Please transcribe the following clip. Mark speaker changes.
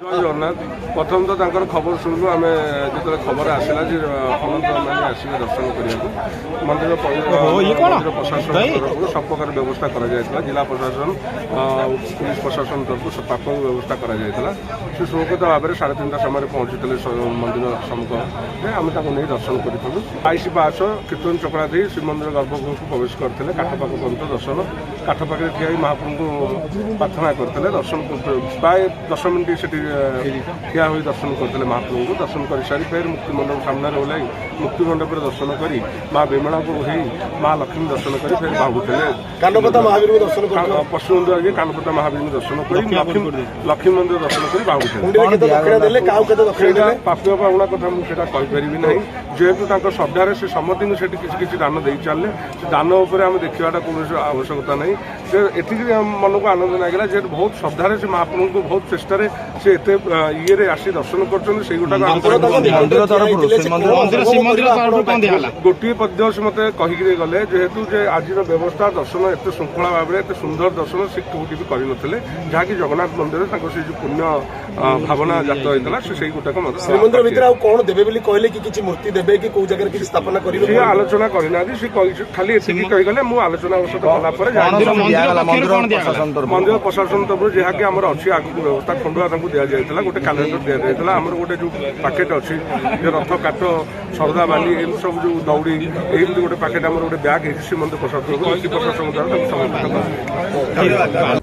Speaker 1: ଜୟ ଜଗନ୍ନାଥ। ପ୍ରଥମ ତ ତାଙ୍କର ଖବର ଶୁଣିଲୁ ଆମେ ଯେତେବେଳେ ଖବର ଆସିଲା ଯେ ହନନ୍ତ ମାନେ ଆସିବେ ଦର୍ଶନ କରିବାକୁ ମନ୍ଦିର ପ୍ରଶାସନ ତରଫରୁ ସବୁ ପ୍ରକାର ବ୍ୟବସ୍ଥା କରାଯାଇଥିଲା। ଜିଲ୍ଲା ପ୍ରଶାସନ ପୁଲିସ ପ୍ରଶାସନ ତରଫରୁ ପାଖକୁ ବ୍ୟବସ୍ଥା କରାଯାଇଥିଲା। ସେ ସୁରକ୍ଷିତ ଭାବରେ 3:30 ସମୟରେ ପହଞ୍ଚିଥିଲେ ମନ୍ଦିର ସମ୍ମୁଖରେ। ଆମେ ତାଙ୍କୁ ନେଇ ଦର୍ଶନ କରିଥିଲୁ। 22 ପାହାଚ କୀର୍ତ୍ତନ ଚକଡ଼ା ଦେଇ ଶ୍ରୀମନ୍ଦିର ଗର୍ଭଗୃହକୁ ପ୍ରବେଶ କରିଥିଲେ। କାଠ ପାଖ ପର୍ଯ୍ୟନ୍ତ ଦର୍ଶନ କାଠ ପାଖରେ ଠିଆ ହୋଇ ମହାପ୍ରଭୁଙ୍କୁ ପ୍ରାର୍ଥନା କରିଥିଲେ। ଦର୍ଶନ ପ୍ରାୟ 10 ମିନିଟ୍ ସେଠି ଠିଆ ହୋଇ ଦର୍ଶନ କରିଥିଲେ ମହାପ୍ରଭୁଙ୍କୁ। ଦର୍ଶନ କରିସାରି ଫେର ମୁକ୍ତିମଣ୍ଡପ ସାମ୍ନାରେ ଓହ୍ଲାଇ ମୁକ୍ତିମଣ୍ଡପରେ ଦର୍ଶନ କରି ମା ବିମଳାଙ୍କୁ ହେଇ ମା ଲକ୍ଷ୍ମୀ ଦର୍ଶନ କରି ଫେର ବାହୁଥିଲେ।
Speaker 2: କାନପତା ମହାବୀରଙ୍କୁ ଦର୍ଶନ କରି
Speaker 1: ପଶ୍ଚିମବଙ୍ଗ ଆଜି କାନପତା ମହାବୀରଙ୍କୁ ଦର୍ଶନ କରି ଲକ୍ଷ୍ମୀ ମନ୍ଦିର ଦର୍ଶନ କରି ବାହୁଥିଲେ। ପ୍ରାପ୍ୟ ପାଉଣା କଥା ମୁଁ ସେଇଟା କହିପାରିବି ନାହିଁ। ଯେହେତୁ ତାଙ୍କ ଶ୍ରଦ୍ଧାରେ ସେ ସମସ୍ତଙ୍କୁ ସେଠି କିଛି କିଛି ଦାନ ଦେଇ ଚାଲିଲେ। ସେ ଦାନ ଉପରେ ଆମେ ଦେଖିବାଟା କୌଣସି ଆବଶ୍ୟକତା ନାହିଁ। ଯେ ଏତିକି ମନକୁ ଆନନ୍ଦ ଲାଗିଲା ଯେ ବହୁତ ଶ୍ରଦ୍ଧାରେ ସେ ମହାପ୍ରଭୁଙ୍କୁ ବହୁତ ଚେଷ୍ଟାରେ ସେ ଏତେ ଇଏରେ ଆସି ଦର୍ଶନ କରୁଛନ୍ତି। ସେଇଗୁଟାକ ଗୋଟିଏ ପଦ୍ୟ ସେ ମତେ କହିକି ଗଲେ ଯେହେତୁ ଯେ ଆଜିର ବ୍ୟବସ୍ଥା ଦର୍ଶନ ଏତେ ଶୃଙ୍ଖଳା ଭାବରେ ଏତେ ସୁନ୍ଦର ଦର୍ଶନ ସେ କୋଉଠି ବି କରିନଥିଲେ। ଯାହାକି ଜଗନ୍ନାଥ ମନ୍ଦିରରେ ତାଙ୍କର ସେ ଯୋଉ ପୁଣ୍ୟ ଭାବନା ଜାତ ହେଇଥିଲା ସେ ସେଇ ଗୋଟାକ ମତେ
Speaker 2: ଶ୍ରୀମନ୍ଦିର ଭିତରେ ଆଉ କଣ ଦେବେ ବୋଲି କହିଲେ କି କିଛି ମୂର୍ତ୍ତି ଦେବେ କି କୋଉ ଜାଗାରେ କିଛି ସ୍ଥାପନା କରିବେ
Speaker 1: ସେ ଆଲୋଚନା କରିନାହାନ୍ତି। ସେ ଖାଲି ଏତିକି କହିଗଲେ ମୁଁ ଆଲୋଚନା ଅବସର କଲା ପରେ ମନ୍ଦିର ପ୍ରଶାସନ ତରଫରୁ ଯାହାକି ଆମର ଅଛି ଆଗକୁ ବ୍ୟବସ୍ଥା ଖଣ୍ଡୁଆ ତାଙ୍କୁ ଦିଆଯାଇଥିଲା। ଗୋଟେ କ୍ୟାଲେଣ୍ଡର ଦିଆଯାଇଥିଲା। ଆମର ଗୋଟେ ଯୋଉ ପ୍ୟାକେଟ ଅଛି ଯେ ରଥ କାଠ ଶରଦା ବାଲି ଏମିତି ସବୁ ଯୋଉ ଦଉଡ଼ି ଏମିତି ଗୋଟେ ପ୍ୟାକେଟ ଆମର ଗୋଟେ ବ୍ୟାଗ୍ ହେଇଛି। ଶ୍ରୀମନ୍ଦିର ପ୍ରଶାସନ ଦ୍ୱାରା ତାଙ୍କୁ ସମର୍ପିତ